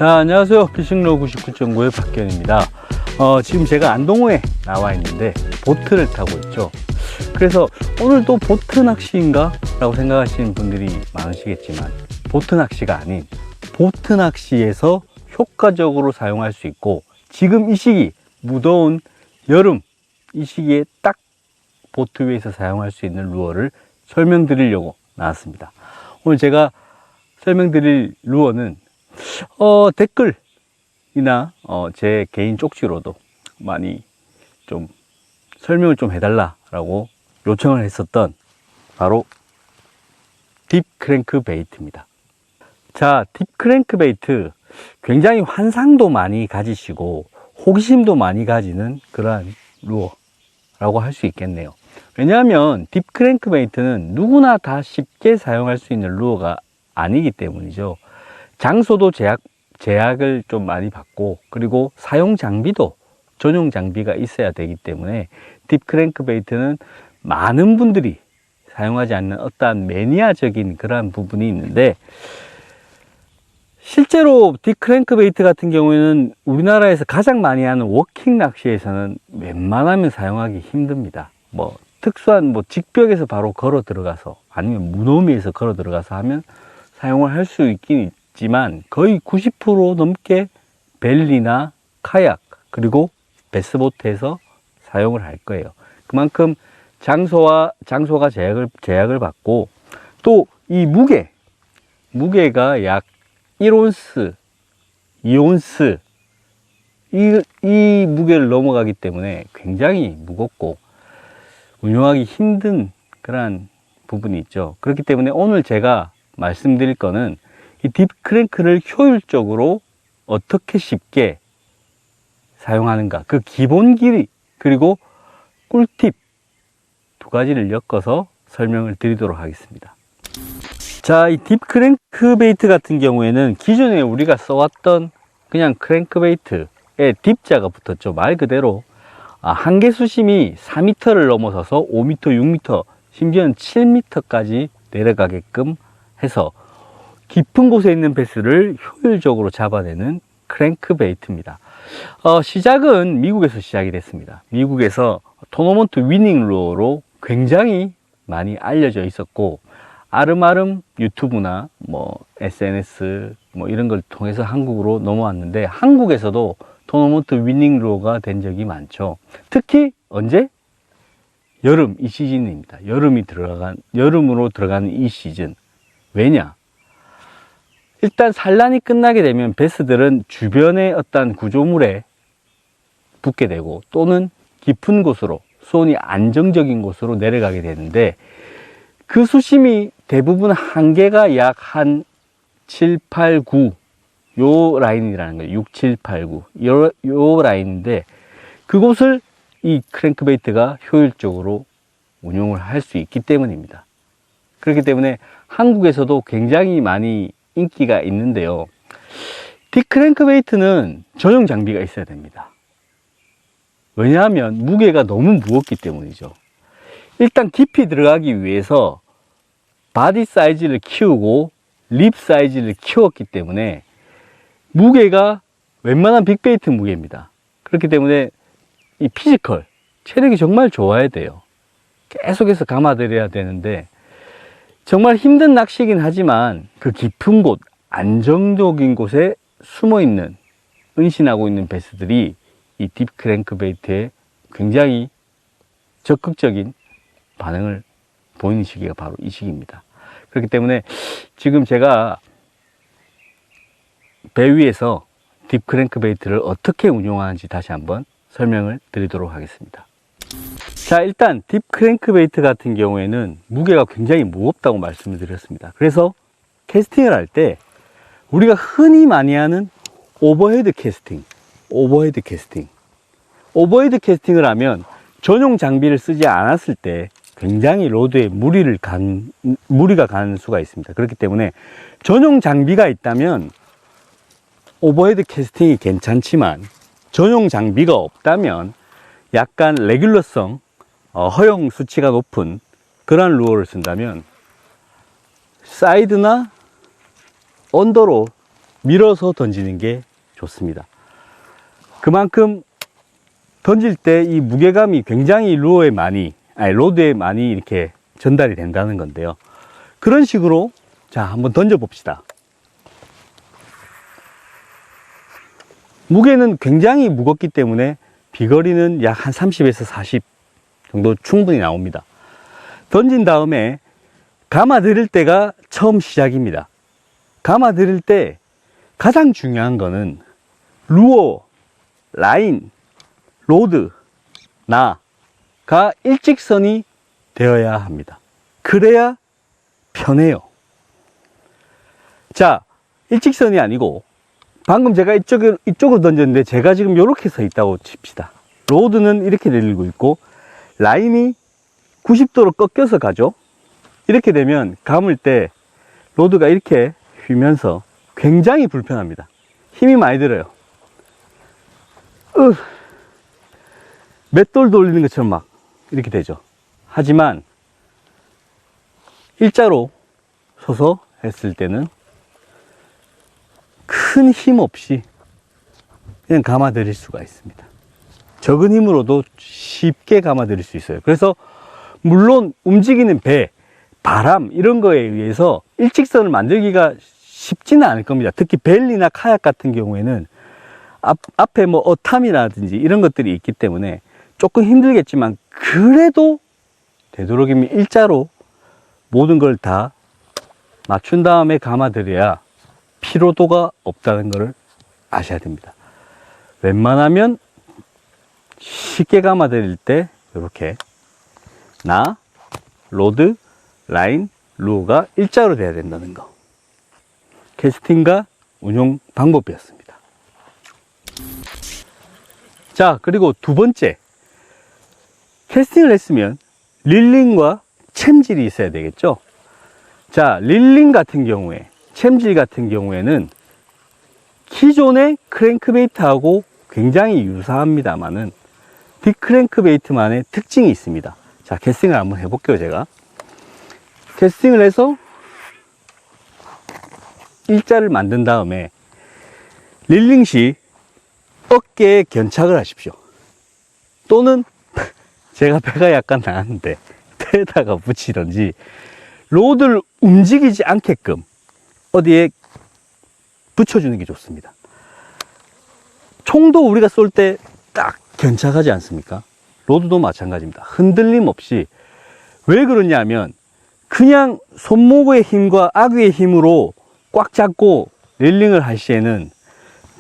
자, 안녕하세요. 피싱로 99.9의 박기현입니다. 지금 제가 안동호에 나와 있는데 보트를 타고 있죠. 그래서 오늘도 보트 낚시인가? 라고 생각하시는 분들이 많으시겠지만 보트 낚시가 아닌 보트 낚시에서 효과적으로 사용할 수 있고, 지금 이 시기 무더운 여름 이 시기에 딱 보트 위에서 사용할 수 있는 루어를 설명드리려고 나왔습니다. 오늘 제가 설명드릴 루어는 댓글이나 제 개인 쪽지로도 많이 좀 설명을 좀 해달라고 요청을 했었던 바로 딥 크랭크 베이트입니다. 자, 딥 크랭크 베이트 굉장히 환상도 많이 가지시고 호기심도 많이 가지는 그러한 루어라고 할 수 있겠네요. 왜냐하면 딥 크랭크 베이트는 누구나 다 쉽게 사용할 수 있는 루어가 아니기 때문이죠. 장소도 제약을 좀 많이 받고, 그리고 사용 장비도 전용 장비가 있어야 되기 때문에 딥 크랭크 베이트는 많은 분들이 사용하지 않는 어떠한 매니아적인 그러한 부분이 있는데, 실제로 딥 크랭크 베이트 같은 경우에는 우리나라에서 가장 많이 하는 워킹 낚시에서는 웬만하면 사용하기 힘듭니다. 특수한 직벽에서 바로 걸어 들어가서, 아니면 무노미에서 걸어 들어가서 하면 사용을 할 수 있긴 있지만, 거의 90% 넘게 벨리나 카약 그리고 베스보트에서 사용을 할 거예요. 그만큼 장소가 제약을 받고, 또 이 무게가 약 1온스, 2온스 이 무게를 넘어가기 때문에 굉장히 무겁고 운용하기 힘든 그런 부분이 있죠. 그렇기 때문에 오늘 제가 말씀드릴 거는 이 딥 크랭크를 효율적으로 어떻게 쉽게 사용하는가, 그 기본 길이 그리고 꿀팁 두 가지를 엮어서 설명을 드리도록 하겠습니다. 자, 이 딥 크랭크 베이트 같은 경우에는 기존에 우리가 써왔던 그냥 크랭크 베이트에 딥자가 붙었죠. 말 그대로 한계 수심이 4m를 넘어서서 5m, 6m, 심지어는 7m까지 내려가게끔 해서 깊은 곳에 있는 베스를 효율적으로 잡아내는 크랭크 베이트입니다. 시작은 미국에서 시작이 됐습니다. 미국에서 토너먼트 위닝 루어로 굉장히 많이 알려져 있었고, 아름아름 유튜브나 SNS 이런 걸 통해서 한국으로 넘어왔는데, 한국에서도 토너먼트 위닝 루어가 된 적이 많죠. 특히 언제? 여름 이 시즌입니다. 여름으로 들어가는 이 시즌. 왜냐? 일단 산란이 끝나게 되면 베스들은 주변의 어떤 구조물에 붙게 되고, 또는 깊은 곳으로, 수온이 안정적인 곳으로 내려가게 되는데, 그 수심이 대부분 한계가 약 한 7, 8, 9 요 라인이라는 거예요. 6, 7, 8, 9 요 라인인데, 그곳을 이 크랭크 베이트가 효율적으로 운용을 할 수 있기 때문입니다. 그렇기 때문에 한국에서도 굉장히 많이 인기가 있는데요. 딥 크랭크 베이트는 전용 장비가 있어야 됩니다. 왜냐하면 무게가 너무 무겁기 때문이죠. 일단 깊이 들어가기 위해서 바디 사이즈를 키우고 립 사이즈를 키웠기 때문에 무게가 웬만한 빅베이트 무게입니다. 그렇기 때문에 이 피지컬, 체력이 정말 좋아야 돼요. 계속해서 감아들여야 되는데, 정말 힘든 낚시이긴 하지만 그 깊은 곳, 안정적인 곳에 숨어있는, 은신하고 있는 베스들이 이 딥 크랭크 베이트에 굉장히 적극적인 반응을 보이는 시기가 바로 이 시기입니다. 그렇기 때문에 지금 제가 배 위에서 딥 크랭크 베이트를 어떻게 운용하는지 다시 한번 설명을 드리도록 하겠습니다. 자, 일단 딥 크랭크 베이트 같은 경우에는 무게가 굉장히 무겁다고 말씀을 드렸습니다. 그래서 캐스팅을 할 때 우리가 흔히 많이 하는 오버헤드 캐스팅을 하면 전용 장비를 쓰지 않았을 때 굉장히 로드에 무리가 가는 수가 있습니다. 그렇기 때문에 전용 장비가 있다면 오버헤드 캐스팅이 괜찮지만, 전용 장비가 없다면 약간 레귤러성, 허용 수치가 높은 그런 루어를 쓴다면 사이드나 언더로 밀어서 던지는 게 좋습니다. 그만큼 던질 때 이 무게감이 굉장히 로드에 많이 이렇게 전달이 된다는 건데요. 그런 식으로 자, 한번 던져 봅시다. 무게는 굉장히 무겁기 때문에 비거리는 약 한 30에서 40 정도 충분히 나옵니다. 던진 다음에 감아들일 때가 처음 시작입니다. 감아들일 때 가장 중요한 거는 루어, 라인, 로드, 나가 일직선이 되어야 합니다. 그래야 편해요. 자, 일직선이 아니고 방금 제가 이쪽으로 던졌는데 제가 지금 이렇게 서 있다고 칩시다. 로드는 이렇게 내리고 있고 라인이 90도로 꺾여서 가죠. 이렇게 되면 감을 때 로드가 이렇게 휘면서 굉장히 불편합니다. 힘이 많이 들어요. 맷돌 돌리는 것처럼 막 이렇게 되죠. 하지만 일자로 서서 했을 때는 큰 힘 없이 그냥 감아드릴 수가 있습니다. 적은 힘으로도 쉽게 감아드릴 수 있어요. 그래서 물론 움직이는 배, 바람 이런 거에 의해서 일직선을 만들기가 쉽지는 않을 겁니다. 특히 벨리나 카약 같은 경우에는 앞에 뭐 어탐이라든지 이런 것들이 있기 때문에 조금 힘들겠지만 그래도 되도록이면 일자로 모든 걸 다 맞춘 다음에 감아드려야 피로도가 없다는 것을 아셔야 됩니다. 웬만하면 쉽게 감아드릴 때 이렇게 나, 로드, 라인, 루어가 일자로 돼야 된다는 거. 캐스팅과 운용 방법이었습니다. 자, 그리고 두 번째, 캐스팅을 했으면 릴링과 챔질이 있어야 되겠죠. 자, 릴링 같은 경우에, 챔질 같은 경우에는 기존의 크랭크베이트하고 굉장히 유사합니다만은 딥크랭크베이트만의 특징이 있습니다. 자, 캐스팅을 한번 해볼게요. 제가 캐스팅을 해서 일자를 만든 다음에 릴링 시 어깨에 견착을 하십시오. 또는 제가 배가 약간 나왔는데 배에다가 붙이든지 로드를 움직이지 않게끔 어디에 붙여주는 게 좋습니다. 총도 우리가 쏠 때 딱 견착하지 않습니까? 로드도 마찬가지입니다. 흔들림 없이. 왜 그러냐면 그냥 손목의 힘과 아귀의 힘으로 꽉 잡고 릴링을 할 시에는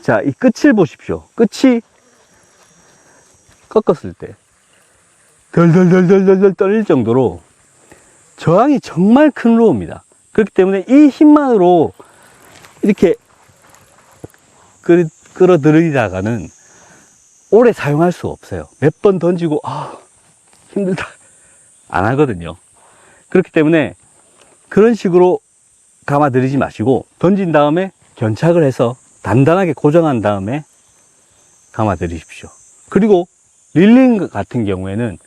자, 이 끝을 보십시오. 끝이 꺾었을 때 덜덜덜덜덜 떨릴 정도로 저항이 정말 큰 로우입니다. 그렇기 때문에 이 힘만으로 이렇게 끌어들이다가는 오래 사용할 수 없어요. 몇 번 던지고 힘들다 안 하거든요. 그렇기 때문에 그런 식으로 감아들이지 마시고 던진 다음에 견착을 해서 단단하게 고정한 다음에 감아들이십시오. 그리고 릴링 같은 경우에는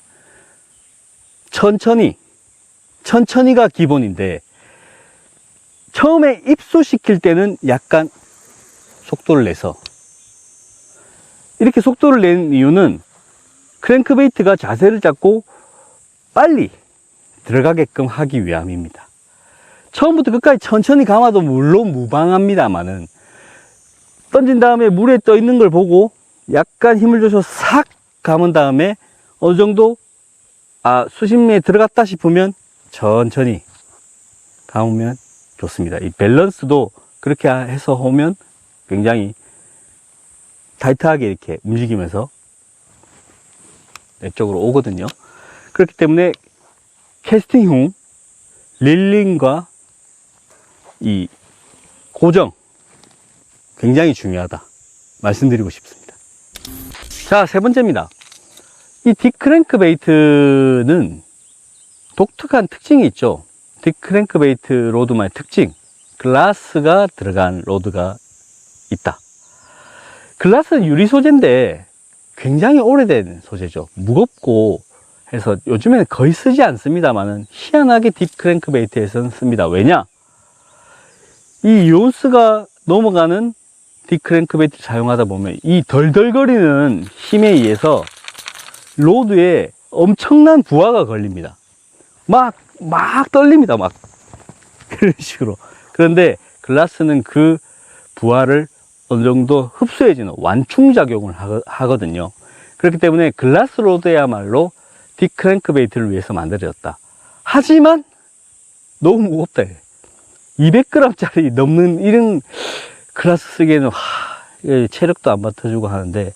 천천히가 기본인데 처음에 입수시킬 때는 약간 속도를 내서 이렇게 속도를 낸 이유는 크랭크베이트가 자세를 잡고 빨리 들어가게끔 하기 위함입니다. 처음부터 끝까지 천천히 감아도 물론 무방합니다만은 던진 다음에 물에 떠 있는 걸 보고 약간 힘을 줘서 싹 감은 다음에 어느 정도 수심에 들어갔다 싶으면 천천히 감으면 좋습니다. 이 밸런스도 그렇게 해서 오면 굉장히 타이트하게 이렇게 움직이면서 이쪽으로 오거든요. 그렇기 때문에 캐스팅 후 릴링과 이 고정 굉장히 중요하다 말씀드리고 싶습니다. 자, 세 번째입니다. 이 딥크랭크베이트는 독특한 특징이 있죠. 딥크랭크베이트 로드만의 특징, 글라스가 들어간 로드가 있다. 글라스는 유리 소재인데 굉장히 오래된 소재죠. 무겁고 해서 요즘에는 거의 쓰지 않습니다만은 희한하게 딥크랭크베이트에서는 씁니다. 왜냐? 이 요스가 넘어가는 딥크랭크베이트를 사용하다 보면 이 덜덜거리는 힘에 의해서 로드에 엄청난 부하가 걸립니다. 막 떨립니다. 막 그런 식으로. 그런데 글라스는 그 부하를 어느 정도 흡수해주는 완충작용을 하거든요. 그렇기 때문에 글라스 로드야말로 딥크랭크베이트를 위해서 만들어졌다. 하지만 너무 무겁다. 200g짜리 넘는 이런 글라스 쓰기에는 체력도 안 받쳐주고 하는데,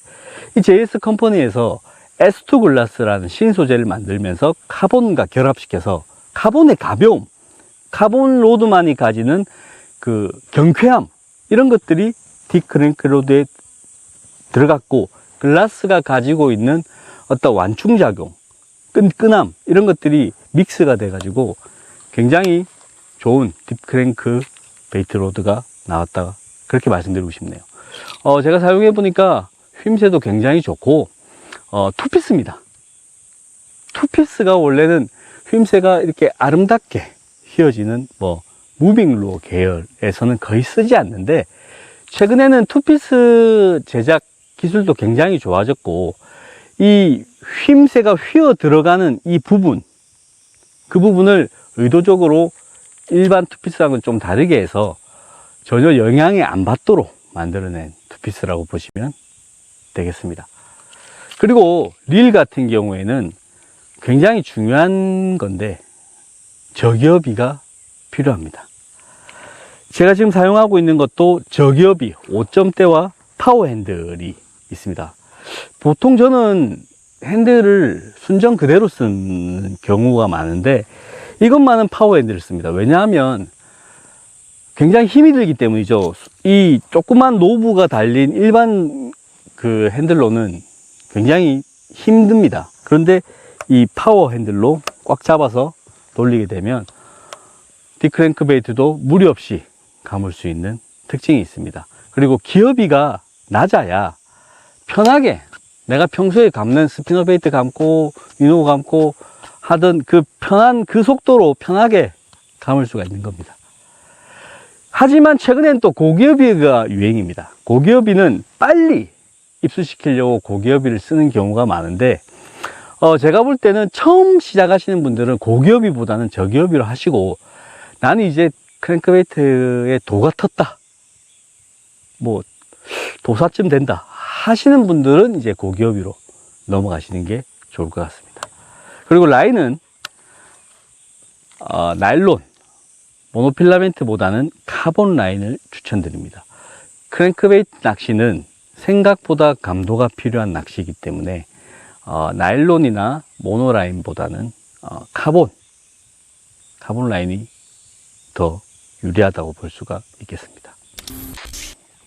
이 JS 컴퍼니에서 S2 글라스라는 신소재를 만들면서 카본과 결합시켜서 카본의 가벼움, 카본 로드만이 가지는 그 경쾌함, 이런 것들이 딥크랭크 로드에 들어갔고, 글라스가 가지고 있는 어떤 완충작용, 끈끈함, 이런 것들이 믹스가 돼 가지고 굉장히 좋은 딥크랭크 베이트 로드가 나왔다, 그렇게 말씀드리고 싶네요. 제가 사용해 보니까 휘임새도 굉장히 좋고, 투피스입니다. 투피스가 원래는 휘임새가 이렇게 아름답게 휘어지는 무빙 루어 계열에서는 거의 쓰지 않는데, 최근에는 투피스 제작 기술도 굉장히 좋아졌고, 이 휘임새가 휘어 들어가는 이 부분, 그 부분을 의도적으로 일반 투피스랑은 좀 다르게 해서 전혀 영향이 안 받도록 만들어낸 투피스라고 보시면 되겠습니다. 그리고 릴 같은 경우에는 굉장히 중요한 건데 저기어비가 필요합니다. 제가 지금 사용하고 있는 것도 저기어비 5점대와 파워 핸들이 있습니다. 보통 저는 핸들을 순정 그대로 쓰는 경우가 많은데, 이것만은 파워 핸들을 씁니다. 왜냐하면 굉장히 힘이 들기 때문이죠. 이 조그만 노브가 달린 일반 그 핸들로는 굉장히 힘듭니다. 그런데 이 파워 핸들로 꽉 잡아서 돌리게 되면 딥크랭크베이트도 무리 없이 감을 수 있는 특징이 있습니다. 그리고 기어비가 낮아야 편하게 내가 평소에 감는 스피너베이트 감고 유노 감고 하던 그 편한 그 속도로 편하게 감을 수가 있는 겁니다. 하지만 최근엔 또 고기어비가 유행입니다. 고기어비는 빨리 입수시키려고 고기어비를 쓰는 경우가 많은데, 제가 볼 때는 처음 시작하시는 분들은 고기어비보다는 저기어비로 하시고, 나는 이제 크랭크베이트에 도가 텄다, 도사쯤 된다 하시는 분들은 이제 고기어비로 넘어가시는 게 좋을 것 같습니다. 그리고 라인은 나일론, 모노필라멘트보다는 카본 라인을 추천드립니다. 크랭크베이트 낚시는 생각보다 감도가 필요한 낚시이기 때문에 나일론이나 모노라인보다는 카본 라인이 더 유리하다고 볼 수가 있겠습니다.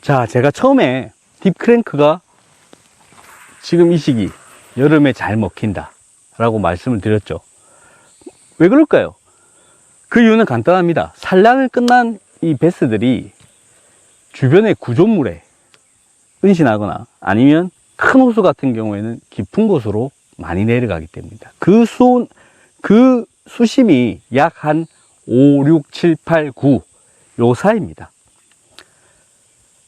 자, 제가 처음에 딥크랭크가 지금 이 시기 여름에 잘 먹힌다 라고 말씀을 드렸죠. 왜 그럴까요? 그 이유는 간단합니다. 산란을 끝난 이 베스들이 주변의 구조물에 은신하거나 아니면 큰 호수 같은 경우에는 깊은 곳으로 많이 내려가기 때문입니다. 그 수심이 약 한 5, 6, 7, 8, 9 요 사이입니다.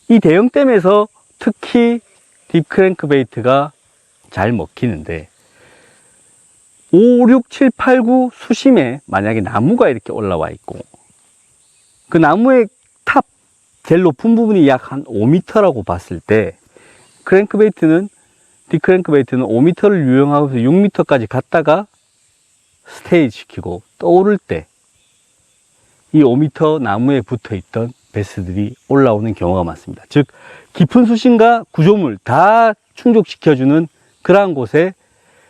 이 대형댐에서 특히 딥크랭크베이트가 잘 먹히는데, 5, 6, 7, 8, 9 수심에 만약에 나무가 이렇게 올라와 있고, 그 나무의 탑 제일 높은 부분이 약 한 5m라고 봤을 때, 딥크랭크베이트는 5m를 유영하고서 6m까지 갔다가 스테이 시키고 떠오를 때 이 5m 나무에 붙어 있던 베스들이 올라오는 경우가 많습니다. 즉 깊은 수심과 구조물 다 충족시켜주는 그러한 곳에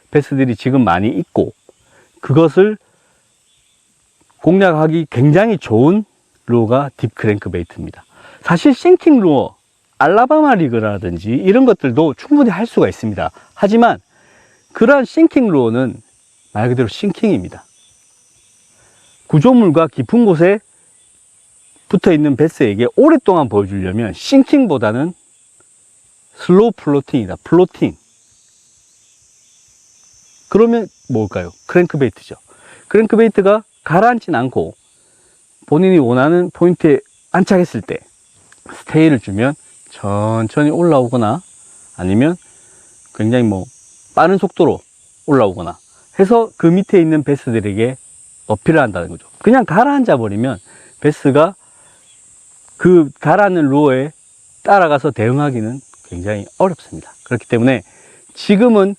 베스들이 지금 많이 있고, 그것을 공략하기 굉장히 좋은 루어가 딥크랭크베이트입니다. 사실 싱킹 루어, 알라바마 리그라든지 이런 것들도 충분히 할 수가 있습니다. 하지만 그러한 싱킹 루어는 말 그대로 싱킹입니다. 구조물과 깊은 곳에 붙어 있는 베스에게 오랫동안 보여주려면 싱킹보다는 슬로우 플로팅이다. 플로팅. 그러면 뭘까요? 크랭크베이트죠. 크랭크베이트가 가라앉진 않고 본인이 원하는 포인트에 안착했을 때 스테이를 주면 천천히 올라오거나 아니면 굉장히 뭐 빠른 속도로 올라오거나 해서 그 밑에 있는 베스들에게 어필을 한다는 거죠. 그냥 가라앉아 버리면 베스가 그 가라앉는 루어에 따라가서 대응하기는 굉장히 어렵습니다. 그렇기 때문에 지금은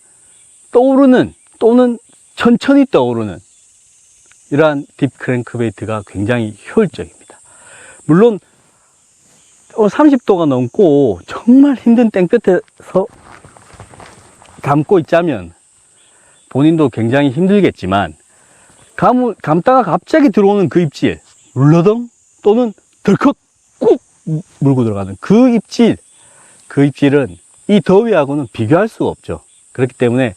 떠오르는 또는 천천히 떠오르는 이러한 딥 크랭크베이트가 굉장히 효율적입니다. 물론 30도가 넘고 정말 힘든 땡볕에서 감고 있자면 본인도 굉장히 힘들겠지만 감다가 갑자기 들어오는 그 입질 물러덩 또는 덜컥 꾹 물고 들어가는 그 입질은 이 더위하고는 비교할 수가 없죠. 그렇기 때문에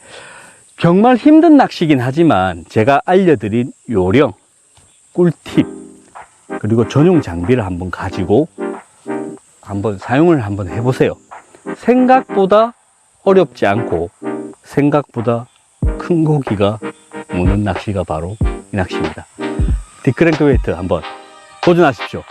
정말 힘든 낚시긴 하지만 제가 알려드린 요령, 꿀팁 그리고 전용 장비를 한번 가지고 한번 사용을 한번 해보세요. 생각보다 어렵지 않고 생각보다 큰 고기가 무는 낚시가 바로 이 낚시입니다. 딥 크랭크베이트 한번 도전하십시오.